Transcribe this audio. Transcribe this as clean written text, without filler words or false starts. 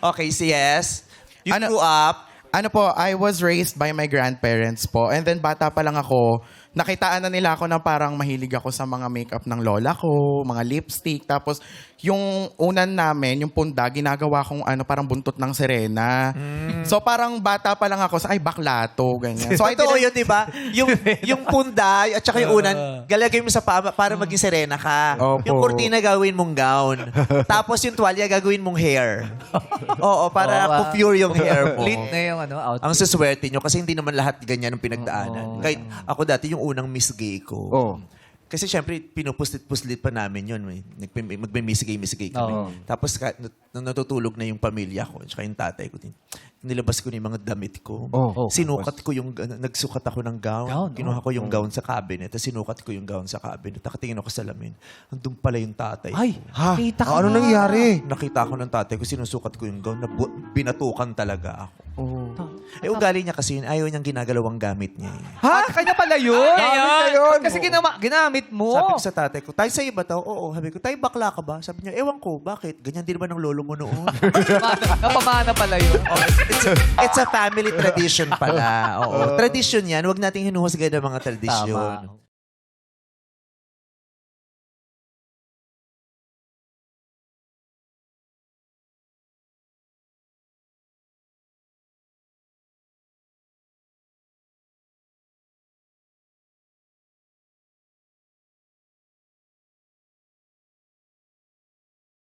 Okay, si Yes. You Ano- grew up. Ano po, I was raised by my grandparents po. And then bata pa lang ako, nakitaan na nila ako na parang mahilig ako sa mga makeup ng lola ko, mga lipstick. Tapos yung unan namin, yung punda, ginagawa kong parang buntot ng sirena. So parang bata pa lang ako, ay bakla to, ganyan. So I Totoo didn't- yun, di ba? Yung punday at saka yung unan, galagay mo sa paa para maging serena ka. Opo. Yung kurtina gawin mong gown. Tapos yung tuwalya gagawin mong hair. Oo, para pure yung hair mo. Lit na yung outfit. Ang saswerte nyo kasi hindi naman lahat ganyan ang pinagdaanan. Kahit ako dati yung unang Miss Gay ko. Oh. Kasi syempre, pinupuslit-puslit pa namin yun. Magme-misigay kami. Oo. Tapos nung natutulog na yung pamilya ko, tsaka yung tatay ko, nilabas ko na yung mga damit ko. Oh. Sinukat ko yung, nagsukat ako ng gown. Gown, Kinuha ko yung gown sa cabinet. Tapos sinukat ko yung gown sa cabinet. Nakatingin ako sa lamin. Andun pala yung tatay. Ay, Ha? kita ka Ano na. nangyari? Nakita ko ng tatay ko, sinusukat ko yung gown. Binatukan talaga ako. Oh. Ugali niya kasi yun, ayaw niyang ginagalawang gamit niya. Ha? Kanya pala yun? yun. Kasi ginamit mo. Sabi ko sa tatay ko, tayo sa'yo ba to? Oo. Sabi ko, tayo bakla ka ba? Sabi niya, ewan ko, bakit? Ganyan din ba ng lolo mo noon? Napamana pala yun. It's a family tradition pala. Oo. Tradition yan. Huwag nating hinuhusgay ng mga tradisyon. Tama.